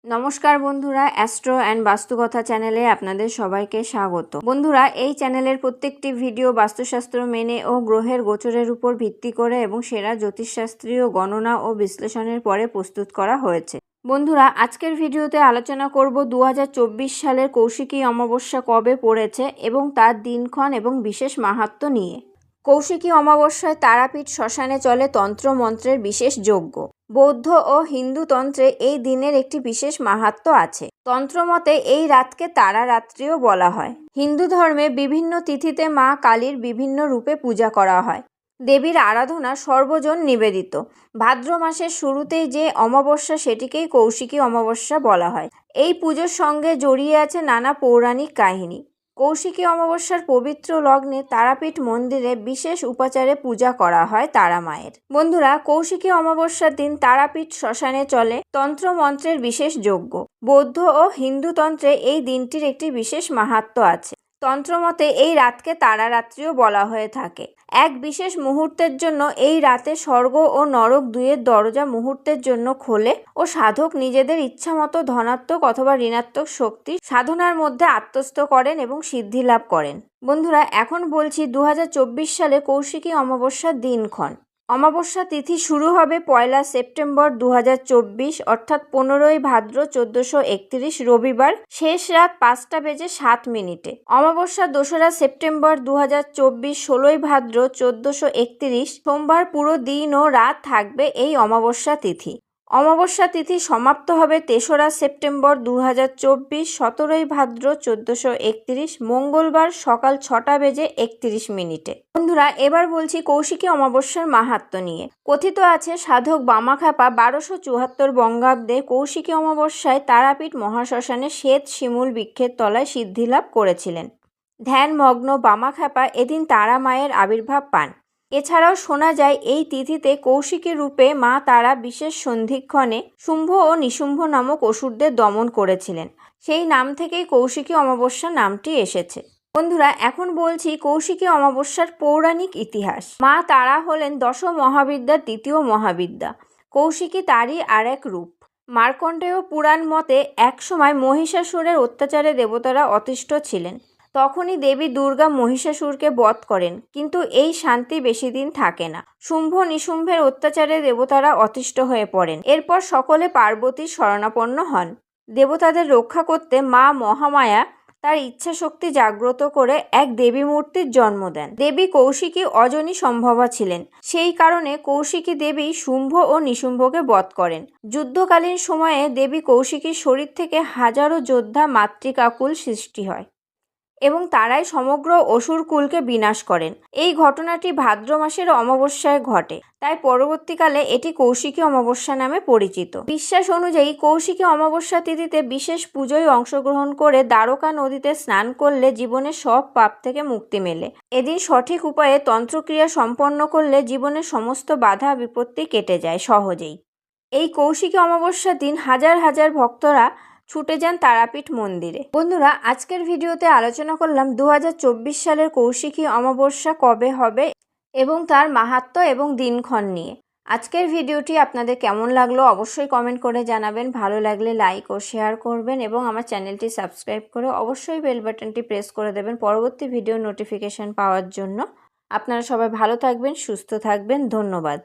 নমস্কার বন্ধুরা, astro and বাস্তুকথা চ্যানেলে আপনাদের সবাইকে স্বাগত। বন্ধুরা, এই চ্যানেলের প্রত্যেকটি ভিডিও বাস্তুশাস্ত্র মেনে ও গ্রহের গোচরের উপর ভিত্তি করে এবং সেরা জ্যোতিষশাস্ত্রীয় গণনা ও বিশ্লেষণের পরে প্রস্তুত করা হয়েছে। বন্ধুরা, আজকের ভিডিওতে আলোচনা করব 2024 সালের কৌশিকী অমাবস্যা কবে পড়েছে এবং তার দিনক্ষণ এবং বিশেষ মাহাত্ম্য নিয়ে। কৌশিকী অমাবস্যায় তারাপীঠ শ্মশানে চলে তন্ত্র মন্ত্রের বিশেষ যজ্ঞ। বৌদ্ধ ও হিন্দু তন্ত্রে এই দিনের একটি বিশেষ মাহাত্ম্য আছে। তন্ত্রমতে এই রাতকে তারা রাত্রিও বলা হয়। হিন্দু ধর্মে বিভিন্ন তিথিতে মা কালীর বিভিন্ন রূপে পূজা করা হয়। দেবীর আরাধনা সর্বজন নিবেদিত। ভাদ্র মাসের শুরুতেই যে অমাবস্যা সেটিকেই কৌশিকী অমাবস্যা বলা হয়। এই পুজোর সঙ্গে জড়িয়ে আছে নানা পৌরাণিক কাহিনী। কৌশিকী অমাবস্যার পবিত্র লগ্নে তারাপীঠ মন্দিরে বিশেষ উপাচারে পূজা করা হয় তারা মায়ের। বন্ধুরা, কৌশিকী অমাবস্যার দিন তারাপীঠ শ্মশানে চলে তন্ত্র মন্ত্রের বিশেষ যজ্ঞ। বৌদ্ধ ও হিন্দু তন্ত্রে এই দিনটির একটি বিশেষ মাহাত্ম্য আছে। তন্ত্রমতে এই রাতকে তারারাত্রিও বলা হয়ে থাকে। এক বিশেষ মুহূর্তের জন্য এই রাতে স্বর্গ ও নরক দুয়ের দরজা মুহূর্তের জন্য খোলে ও সাধক নিজেদের ইচ্ছামতো ধনাত্মক অথবা ঋণাত্মক শক্তি সাধনার মধ্যে আত্মস্থ করেন এবং সিদ্ধি লাভ করেন। বন্ধুরা, এখন বলছি 2024 সালে কৌশিকী অমাবস্যার দিনক্ষণ। অমাবস্যা তিথি শুরু হবে 1 সেপ্টেম্বর 2024 অর্থাৎ 15ই ভাদ্র 1431 রবিবার, শেষ রাত 5:07। অমাবস্যা 2রা সেপ্টেম্বর 2024 16ই ভাদ্র 1431 সোমবার পুরো দিন ও রাত থাকবে এই অমাবস্যা তিথি। অমাবস্যা তিথি সমাপ্ত হবে 3রা সেপ্টেম্বর 2024 17ই ভাদ্র 1431 মঙ্গলবার সকাল 6:31। বন্ধুরা, এবার বলছি কৌশিকী অমাবস্যার মাহাত্ম্য নিয়ে। কথিত আছে সাধক বামাখ্যাপা 1274 বঙ্গাব্দে কৌশিকী অমাবস্যায় তারাপীঠ মহাশ্মশানে শ্বেত শিমুল বৃক্ষের তলায় সিদ্ধিলাভ করেছিলেন। ধ্যানমগ্ন বামাখ্যাপা এদিন তারা মায়ের আবির্ভাব পান। এছাড়াও শোনা যায় এই তিথিতে কৌশিকী রূপে মা তারা বিশেষ সন্ধিক্ষণে শুম্ভ ও নিশুম্ভ নামক অসুরদের দমন করেছিলেন। সেই নাম থেকেই কৌশিকী অমাবস্যা নামটি এসেছে। বন্ধুরা, এখন বলছি কৌশিকী অমাবস্যার পৌরাণিক ইতিহাস। মা তারা হলেন দশ মহাবিদ্যার তৃতীয় মহাবিদ্যা। কৌশিকী তারই আর এক রূপ। মার্কণ্ডেয় পুরাণ মতে একসময় মহিষাসুরের অত্যাচারে দেবতারা অতিষ্ঠ ছিলেন। তখনই দেবী দুর্গা মহিষাসুরকে বধ করেন, কিন্তু এই শান্তি বেশি দিন থাকে না। শুম্ভ নিশুম্ভের অত্যাচারে দেবতারা অতিষ্ঠ হয়ে পড়েন। এরপর সকলে পার্বতীর শরণাপন্ন হন। দেবতাদের রক্ষা করতে মা মহামায়া তার ইচ্ছা শক্তি জাগ্রত করে এক দেবী মূর্তির জন্ম দেন। দেবী কৌশিকী অজনী সম্ভবা ছিলেন। সেই কারণে কৌশিকী দেবী শুম্ভ ও নিশুম্ভকে বধ করেন। যুদ্ধকালীন সময়ে দেবী কৌশিকীর শরীর থেকে হাজারো যোদ্ধা মাতৃকাকুল সৃষ্টি হয় এবং তারাই সমগ্র অসুর কুলকে বিনাশ করেন। এই ঘটনাটি ভাদ্র মাসের অমাবস্যায় ঘটে, তাই পরবর্তীকালে এটি কৌশিকী অমাবস্যা নামে পরিচিত। বিশ্বাস অনুযায়ী কৌশিকী অমাবস্যা তিথিতে বিশেষ পুজোয় অংশগ্রহণ করে দ্বারকা নদীতে স্নান করলে জীবনের সব পাপ থেকে মুক্তি মেলে। এদিন সঠিক উপায়ে তন্ত্রক্রিয়া সম্পন্ন করলে জীবনের সমস্ত বাধা বিপত্তি কেটে যায় সহজেই। এই কৌশিকী অমাবস্যার দিন হাজার হাজার ভক্তরা ছুটে যান তারাপীঠ মন্দিরে। বন্ধুরা, আজকের ভিডিওতে আলোচনা করলাম 2024 সালের কৌশিকী অমাবস্যা কবে হবে এবং তার মাহাত্ম্য এবং দিনক্ষণ নিয়ে। আজকের ভিডিওটি আপনাদের কেমন লাগলো অবশ্যই কমেন্ট করে জানাবেন। ভালো লাগলে লাইক ও শেয়ার করবেন এবং আমার চ্যানেলটি সাবস্ক্রাইব করে অবশ্যই বেল বাটনটি প্রেস করে দেবেন পরবর্তী ভিডিও নোটিফিকেশন পাওয়ার জন্য। আপনারা সবাই ভালো থাকবেন, সুস্থ থাকবেন। ধন্যবাদ।